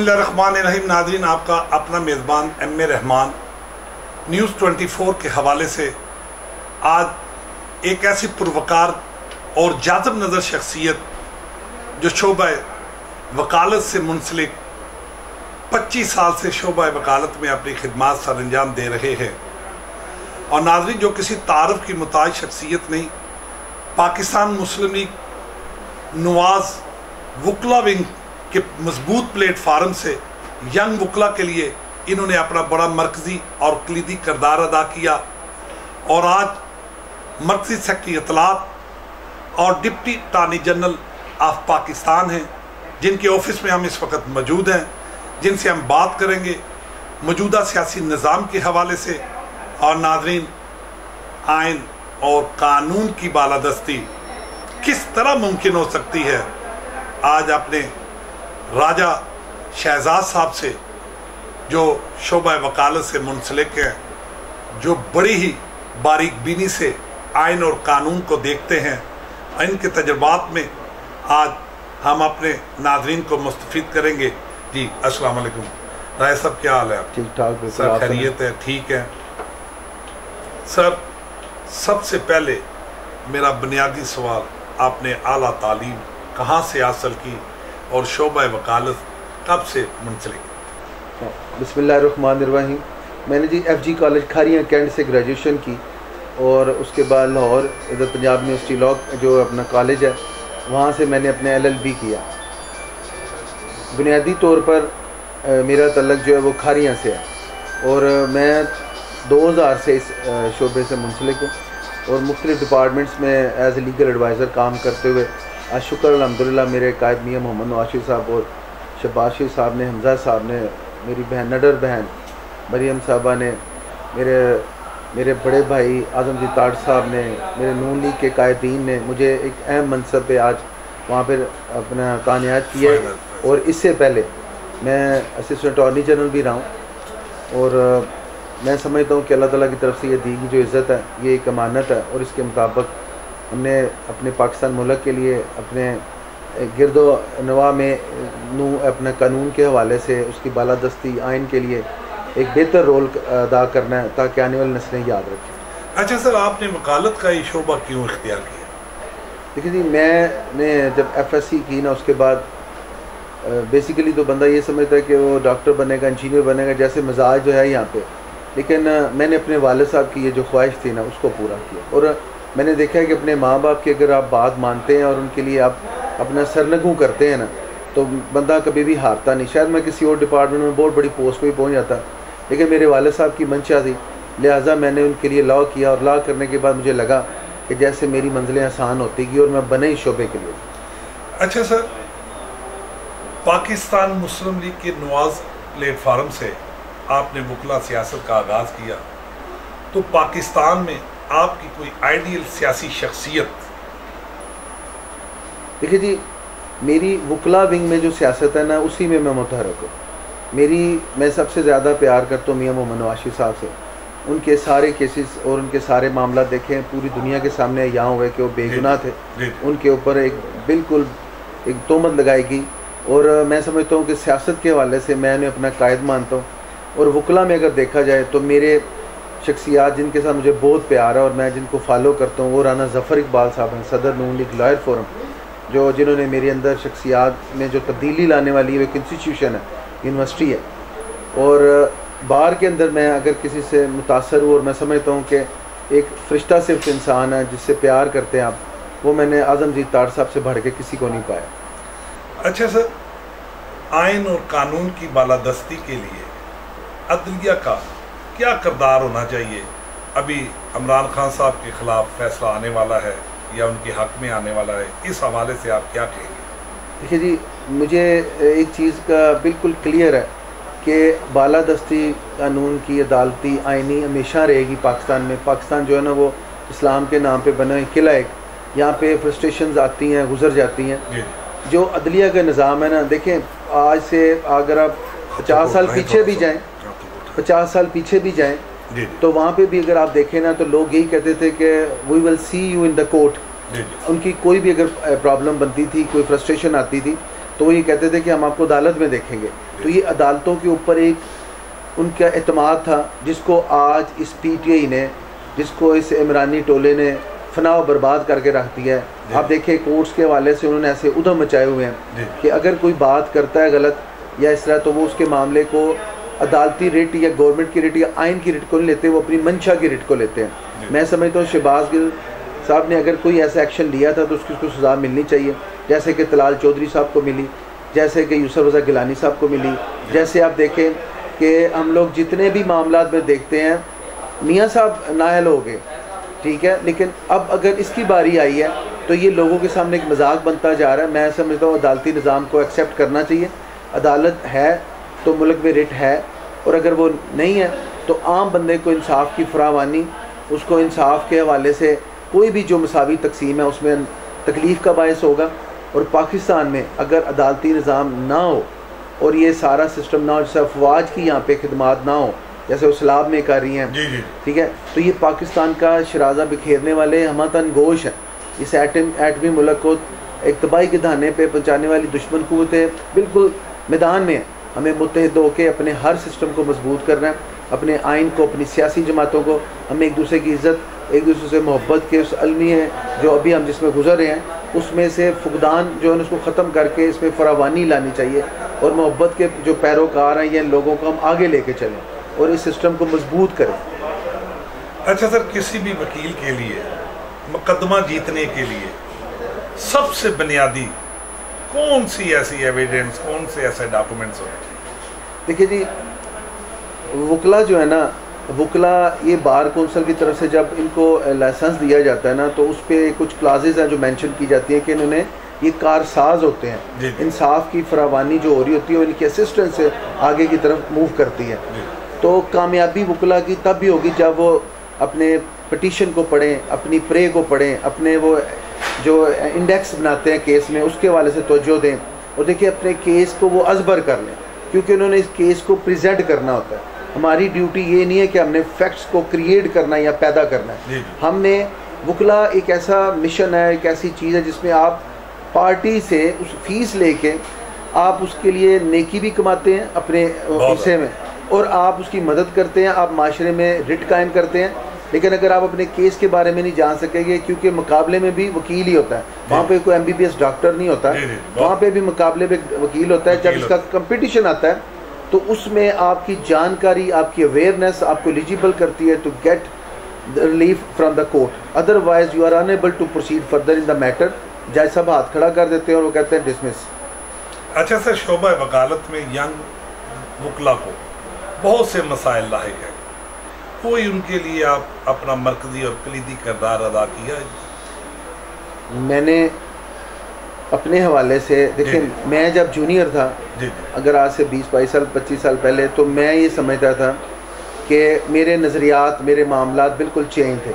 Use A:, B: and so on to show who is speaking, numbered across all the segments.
A: बिस्मिल्लाहिर्रहमानिर्रहीम। नाज़रीन, आपका अपना मेज़बान एम.ए. रहमान न्यूज़ 24 के हवाले से आज एक ऐसी पुरवकार और जाज़ब नज़र शख्सियत जो शोबा वकालत से मुंसलिक 25 साल से शोबा वकालत में अपनी खिदमात सर अंजाम दे रहे हैं, और नाज़रीन जो किसी तारफ़ की मुताज शख्सियत नहीं, पाकिस्तान मुस्लिम लीग नवाज वकला विंग के मजबूत प्लेटफार्म से यंग वकला के लिए इन्होंने अपना बड़ा मरकज़ी और कलीदी किरदार अदा किया। और आज मरकज़ी सेक्रेटरी इत्तलात और deputy attorney general of Pakistan हैं, जिनके ऑफिस में हम इस वक्त मौजूद हैं, जिनसे हम बात करेंगे मौजूदा सियासी निज़ाम के हवाले से। और नाज़रीन, आइन और कानून की बालादस्ती किस तरह मुमकिन हो सकती है, आज आपने राजा शहजाद साहब से जो शोबा वकालत से मुंसलिक हैं, जो बड़ी ही बारीक बीनी से आइन और कानून को देखते हैं, इनके तजुर्बात में आज हम अपने नाज़रीन को मुस्तफ़ीद करेंगे। जी अस्सलाम वालेकुम। राय साहब, क्या हाल है आप?
B: ठीक ठाक
A: सर, खैरियत है? ठीक है सर। सबसे पहले मेरा बुनियादी सवाल, आपने आला तालीम कहाँ से हासिल की और शोबा वकालत कब से मुंसलिक?
B: बिस्मिल्लाहिर्रहमानिर्रहीम। मैंने जी FG कॉलेज खारियाँ कैंट से ग्रेजुएशन की, और उसके बाद लाहौर इधर पंजाब यूनिवर्सिटी लॉ जो अपना कॉलेज है वहाँ से मैंने अपने LLB किया। बुनियादी तौर पर मेरा तल्लक जो है वो खारियाँ से है, और मैं 2000 से इस शोबे से मुंसलिक हूँ, और मुख्तलिफ़ डिपार्टमेंट्स में एज ए लीगल एडवाइज़र काम करते हुए आज शुक्र अल्हम्दुलिल्लाह मेरे कायद मियाँ मोहम्मद नवाशिर साहब और शबाशिर साहब ने, हमजा साहब ने, मेरी बहन नडर बहन मरियम साहबा ने, मेरे बड़े भाई आज़म जी ताड़ साहब ने, मेरे नून लीग के कायदीन ने मुझे एक अहम मनसब पे आज वहाँ पर अपना तानियात किया है। और इससे पहले मैं असिस्टेंट अटॉर्नी जनरल भी रहा हूँ, और मैं समझता हूँ कि अल्लाह ताला की तरफ से ये दी गई जो इज़्ज़त है ये एक अमानत है, और इसके मुताबिक हमने अपने पाकिस्तान मुल्क के लिए अपने गिरदो नवा में अपने कानून के हवाले से उसकी बालादस्ती आइन के लिए एक बेहतर रोल अदा करना है, ताकि आने वाली नस्लें याद रखें।
A: अच्छा सर, आपने वकालत का ये शोबा क्यों इख्तियार किया?
B: देखिए जी, मैंने जब FSC की ना, उसके बाद बेसिकली तो बंदा ये समझता है कि वो डॉक्टर बनेगा, इंजीनियर बनेगा, जैसे मिजाज जो है यहाँ पे, लेकिन मैंने अपने वालिद साहब की ये जो ख्वाहिश थी ना उसको पूरा किया। और मैंने देखा है कि अपने माँ बाप की अगर आप बात मानते हैं और उनके लिए आप अपना सरनगू करते हैं ना, तो बंदा कभी भी हारता नहीं। शायद मैं किसी और डिपार्टमेंट में बहुत बड़ी पोस्ट पे पहुँच जाता, लेकिन मेरे वालिद साहब की मंशा थी, लिहाजा मैंने उनके लिए लॉ किया, और लॉ करने के बाद मुझे लगा कि जैसे मेरी मंजिलें आसान होती गई और मैं बने ही शोबे के लिए।
A: अच्छा सर, पाकिस्तान मुस्लिम लीग के नवाज प्लेटफार्म से आपने वकला सियासत का आगाज़ किया, तो पाकिस्तान में आपकी कोई आइडियल सियासी शख्सियत?
B: देखिए जी, मेरी वकला विंग में जो सियासत है ना उसी में मैं मुतहरक हूँ। मैं सबसे ज़्यादा प्यार करता हूँ मियाँ मोहम्मद नवाशिर साहब से। उनके सारे केसेस और उनके सारे मामला देखें, पूरी दुनिया के सामने यहाँ हुए कि वो बेगुनाह थे, उनके ऊपर एक बिल्कुल एक तोहमत लगाई गई। और मैं समझता हूँ कि सियासत के हवाले से मैं उन्हें अपना कायद मानता हूँ। और वकला में अगर देखा जाए तो मेरे शख्सियात जिनके साथ मुझे बहुत प्यार है और मैं जिनको फॉलो करता हूँ वो राना ज़फ़र इकबाल साहब हैं, सदर नून लीग लॉयर फोरम, जिन्होंने मेरे अंदर शख्सियात में जो तब्दीली लाने वाली है, एक इंस्टीट्यूशन है, यूनिवर्सिटी है। और बाहर के अंदर मैं अगर किसी से मुतासर हूँ और मैं समझता हूँ कि एक फ़रिश्ता सिर्फ इंसान है जिससे प्यार करते हैं आप, वो मैंने आज़म जी ताड़ साहब से बढ़ के किसी को नहीं पाया।
A: अच्छा सर, आइन और कानून की बालादस्ती के लिए अदलिया का क्या किरदार होना चाहिए? अभी इमरान खान साहब के ख़िलाफ़ फैसला आने वाला है या उनके हक़ में आने वाला है, इस हवाले से आप क्या कहेंगे?
B: देखिए जी, मुझे एक चीज़ का बिल्कुल क्लियर है कि बालादस्ती कानून की अदालती आइनी हमेशा रहेगी पाकिस्तान में। पाकिस्तान जो है ना वो इस्लाम के नाम पे बना है किला एक, यहाँ पे फ्रस्ट्रेशंस आती हैं, गुजर जाती हैं। जो अदलिया का निज़ाम है ना, देखें आज से अगर आप 50 साल पीछे भी जाएँ, 50 साल पीछे भी जाएँ, तो वहाँ पे भी अगर आप देखें ना तो लोग यही कहते थे कि we will see you in the court. उनकी कोई भी अगर प्रॉब्लम बनती थी, कोई फ्रस्ट्रेशन आती थी, تو وہ یہ کہتے تھے کہ ہم آپ کو عدالت میں دیکھیں گے. تو یہ عدالتوں کے اوپر ایک ان کا اعتماد تھا جس کو آج اس پی ٹی آئی نے, جس کو اس عمرانی ٹولے نے فنا و برباد کر کے رکھ دیا ہے. آپ دیکھیں کورٹس کے حوالے سے انہوں نے ایسے ادھم مچائے ہوئے ہیں کہ اگر کوئی بات کرتا ہے غلط یا اس طرح تو وہ اس کے معاملے کو عدالتی ریٹ یا گورنمنٹ کی ریٹ یا آئین کی ریٹ کو نہیں لیتے, وہ اپنی منشا کی ریٹ کو لیتے ہیں. میں سمجھتا ہوں شہباز گل صاحب نے اگر کوئی ایسا ایکشن لیا تھا تو اس کو سزا ملنی چاہیے, جیسے کہ طلال چودھری صاحب کو ملی, جیسے کہ یوسف رضا گیلانی صاحب کو ملی. جیسے آپ دیکھیں کہ ہم لوگ جتنے بھی معاملات میں دیکھتے ہیں میاں صاحب نااہل ہو گئے, ٹھیک ہے, لیکن اب اگر اس کی باری آئی ہے تو یہ لوگوں کے سامنے ایک مذاق بنتا جا رہا ہے. میں سمجھتا ہوں عدالتی نظام کو ایکسیپٹ کرنا چاہیے. عدالت ہے تو ملک میں ریٹ ہے, اور اگر وہ نہیں ہے تو عام بندے کو انصاف کی فراوانی, اس کو انصاف کے حوالے سے کوئی بھی جو مساوی تقسیم ہے اس میں تکلیف کا باعث ہوگا. اور پاکستان میں اگر عدالتی نظام نہ ہو اور یہ سارا سسٹم نہ ہو, جیسے افواج کی یہاں پہ خدمات نہ ہو جیسے وہ سیلاب میں کر رہی ہیں, ٹھیک ہے, تو یہ پاکستان کا شرازہ بکھیرنے والے ہماتن گوش ہیں. اس ایٹمی ملک کو ایک تباہی کے دہانے پہ پہنچانے والی دشمن قوتیں بالکل میدان میں ہیں. ہمیں متحد ہو کے اپنے ہر سسٹم کو مضبوط کرنا ہے, اپنے آئین کو, اپنی سیاسی جماعتوں کو, ہمیں ایک دوسرے کی عزت, ایک دوسرے سے محبت کے اس علمی ہے جو ابھی ہم جس میں گزر رہے ہیں اس میں سے فقدان جو ہے اس کو ختم کر کے اس میں فراوانی لانی چاہیے, اور محبت کے جو پیروکار ہیں یہ لوگوں کو ہم آگے لے کے چلیں اور اس سسٹم کو مضبوط کریں.
A: اچھا سر, کسی بھی وکیل کے لیے مقدمہ جیتنے کے لیے سب سے بنیادی کون سی ایسی ایویڈنس, کون سے ایسے ڈاکومنٹس ہونے چاہیے؟
B: دیکھیے جی, وکلا جو ہے نا, وکلا یہ بار کونسل کی طرف سے جب ان کو لائسنس دیا جاتا ہے نا تو اس پہ کچھ کلازز ہیں جو مینشن کی جاتی ہیں کہ انہوں نے یہ کارساز ہوتے ہیں, انصاف کی فراوانی جو ہو رہی ہوتی ہے ان کی اسسٹنس سے آگے کی طرف موو کرتی ہے. تو کامیابی وکلا کی تب بھی ہوگی جب وہ اپنے پٹیشن کو پڑھیں, اپنی پرے کو پڑھیں, اپنے وہ جو انڈیکس بناتے ہیں کیس میں اس کے حوالے سے توجہ دیں, اور دیکھیں اپنے کیس کو وہ ازبر کر لیں, کیونکہ انہوں نے اس کیس کو پریزنٹ کرنا ہوتا ہے. ہماری ڈیوٹی یہ نہیں ہے کہ ہم نے فیکٹس کو کریٹ کرنا ہے یا پیدا کرنا ہے. ہم نے وکلا ایک ایسا مشن ہے, ایک ایسی چیز ہے جس میں آپ پارٹی سے اس فیس لے کے آپ اس کے لیے نیکی بھی کماتے ہیں اپنے حصے میں, اور آپ اس کی مدد کرتے ہیں, آپ معاشرے میں رٹ قائم کرتے ہیں. لیکن اگر آپ اپنے کیس کے بارے میں نہیں جان سکیں گے, کیونکہ مقابلے میں بھی وکیل ہی ہوتا ہے, وہاں پہ کوئی MBBS ڈاکٹر نہیں ہوتا, وہاں پہ بھی مقابلے میں وکیل ہوتا ہے. جب اس کا کمپٹیشن آتا ہے تو اس میں آپ کی جانکاری, آپ کی اویئرنیس آپ کو ایلیجیبل کرتی ہے to get relief from the court, otherwise you are unable to proceed further in the matter. جج صاحب ہاتھ کھڑا کر دیتے ہیں اور وہ کہتے ہیں ڈسمس.
A: اچھا سر, شعبہ وکالت میں ینگ وکلا کو بہت سے مسائل لاحق ہیں, کوئی ان کے لیے آپ اپنا مرکزی اور کلیدی کردار ادا کیا ہے؟
B: میں نے اپنے حوالے سے دیکھیں, میں جب جونیئر تھا, اگر آج سے 20-22 سال 25 سال پہلے, تو میں یہ سمجھتا تھا کہ میرے نظریات, میرے معاملات بالکل چینج تھے.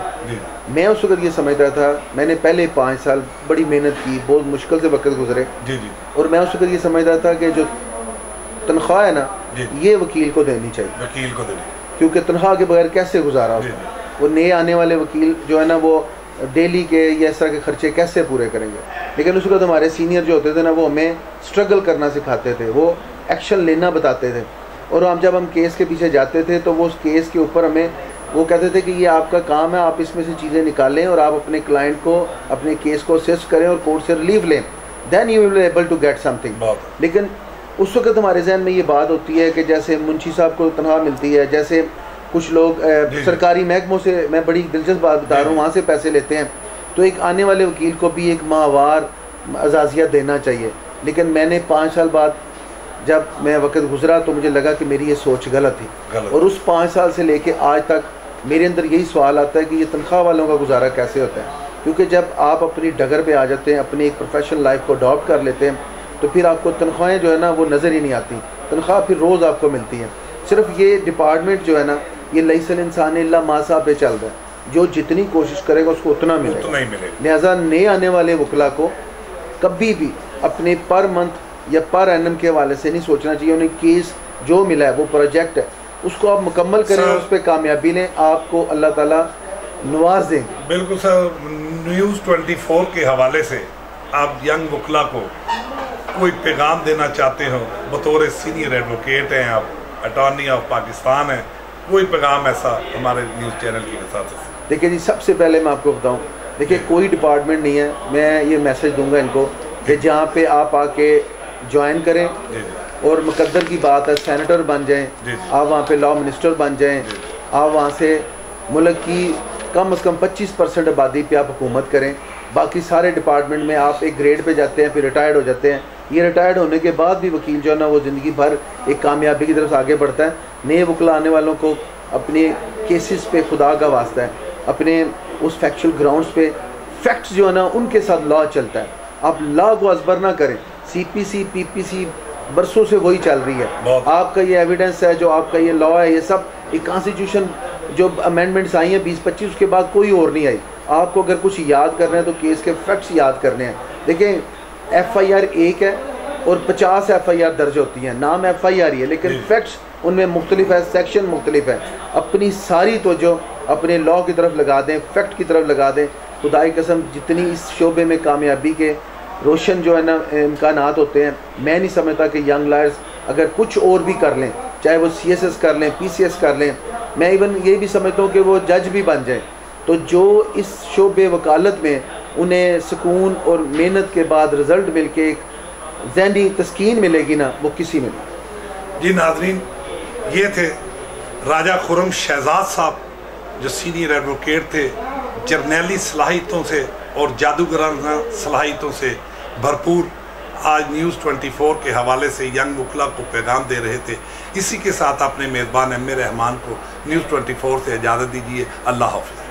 B: میں اس وقت یہ سمجھتا تھا, میں نے پہلے 5 سال بڑی محنت کی, بہت مشکل سے وقت گزرے, اور میں اس وقت یہ سمجھتا تھا کہ جو تنخواہ ہے نا یہ وکیل کو دینی چاہیے,
A: وکیل کو دینی,
B: کیونکہ تنخواہ کے بغیر کیسے گزارا ہوگا. وہ نئے آنے والے وکیل جو ہے نا وہ ڈیلی کے یا اس طرح کے خرچے کیسے پورے کریں گے. لیکن اس وقت ہمارے سینئر جو ہوتے تھے نا وہ ہمیں اسٹرگل کرنا سکھاتے تھے, وہ ایکشن لینا بتاتے تھے, اور جب ہم کیس کے پیچھے جاتے تھے تو وہ اس کیس کے اوپر ہمیں وہ کہتے تھے کہ یہ آپ کا کام ہے, آپ اس میں سے چیزیں نکالیں اور آپ اپنے کلائنٹ کو اپنے کیس کو اسسٹ کریں اور کورٹ سے ریلیف لیں, then you will be able to get something. لیکن اس وقت ہمارے ذہن میں یہ بات ہوتی ہے کہ جیسے منشی صاحب کو تنخواہ ملتی ہے, جیسے کچھ لوگ سرکاری محکموں سے, میں بڑی دلچسپ بات بتا رہا ہوں, وہاں سے پیسے لیتے ہیں, تو ایک آنے والے وکیل کو بھی ایک ماہوار اعزازیہ دینا چاہیے. لیکن میں نے 5 سال بعد جب میں وقت گزرا تو مجھے لگا کہ میری یہ سوچ غلط تھی, اور اس 5 سال سے لے کے آج تک میرے اندر یہی سوال آتا ہے کہ یہ تنخواہ والوں کا گزارا کیسے ہوتا ہے. کیونکہ جب آپ اپنی ڈگر پہ آ جاتے ہیں, اپنی ایک پروفیشنل لائف کو اڈاپٹ کر لیتے ہیں, تو پھر آپ کو تنخواہیں جو ہے نا وہ نظر ہی نہیں آتی. تنخواہ پھر روز آپ کو ملتی ہے. صرف یہ ڈپارٹمنٹ جو ہے نا یہ لیس الانسان الا ما سعی پہ چل رہا ہے, جو جتنی کوشش کرے گا اس کو اتنا ملے گا. لہٰذا نئے آنے والے وکلا کو کبھی بھی اپنے پر منتھ یا پر اینم کے حوالے سے نہیں سوچنا چاہیے. انہیں کیس جو ملا ہے وہ پروجیکٹ ہے, اس کو آپ مکمل کریں, اس پہ کامیابی لیں, آپ کو اللہ تعالیٰ نواز دیں.
A: بالکل سر, نیوز 24 کے حوالے سے آپ ینگ وکلا کو कोई पैगाम देना चाहते हो, बतौर सीनियर एडवोकेट हैं आप, अटॉर्नी ऑफ पाकिस्तान है, कोई पैगाम ऐसा हमारे न्यूज़ चैनल के साथ?
B: देखिए जी, सबसे पहले मैं आपको बताऊं, देखिए कोई डिपार्टमेंट नहीं है, मैं ये मैसेज दूंगा इनको कि जहाँ पे आप आके ज्वाइन करें और मुकद्दर की बात है सेनेटर बन जाएं, आप वहाँ पे लॉ मिनिस्टर बन जाएं, आप वहाँ से मुल्क की कम से कम 25% आबादी पे आप हुकूमत करें। बाकी सारे डिपार्टमेंट में आप एक ग्रेड पे जाते हैं, फिर रिटायर्ड हो जाते हैं। ये रिटायर्ड होने के बाद भी वकील जो है ना वो ज़िंदगी भर एक कामयाबी की तरफ आगे बढ़ता है। नए वकला आने वालों को अपने केसेस पे खुदा का वास्ता है, अपने उस फैक्चुअल ग्राउंड्स पे फैक्ट्स जो है ना उनके साथ लॉ चलता है। आप लॉ को अजबर ना करें। CPC PPC बरसों से वही चल रही है। आपका ये एविडेंस है, जो आपका ये लॉ है, ये सब एक कॉन्स्टिट्यूशन जो अमेंडमेंट्स आई हैं 20-25 उसके बाद कोई और नहीं आई। आपको अगर कुछ याद करना है तो केस के फैक्ट्स याद करने हैं। देखिए FIR एक है और 50 FIR दर्ज होती हैं, नाम FIR ही है लेकिन फैक्ट्स उनमें मुख्तलिफ है, सेक्शन मुख्तलिफ है। अपनी सारी तो जो अपने लॉ की तरफ लगा दें, फैक्ट की तरफ लगा दें। खुदाई कसम जितनी इस शोबे में कामयाबी के रोशन जो है ना इम्कानात होते हैं, मैं नहीं समझता कि यंग लॉयर्स अगर कुछ और भी कर लें, चाहे वो CSS कर लें, PCS कर लें, मैं इवन ये भी समझता हूँ कि वो जज भी बन जाएं, तो जो इस शोबे वकालत में उन्हें सुकून और मेहनत के बाद रिज़ल्ट मिल के एक ज़हनी तस्कीन मिलेगी ना, वो किसी में नहीं।
A: जी नाज़रीन, ये थे राजा खुर्रम शहजाद साहब, जो सीनियर एडवोकेट थे, जर्नैली सलाहियतों से और जादूगराना सलाहियतों से भरपूर। आज न्यूज़ 24 के हवाले से यंग वकला को पैगाम दे रहे थे। इसी के साथ अपने मेज़बान एम ए रहमान को न्यूज़ 24 से इजाज़त दीजिए। अल्लाह हाफ़िज़।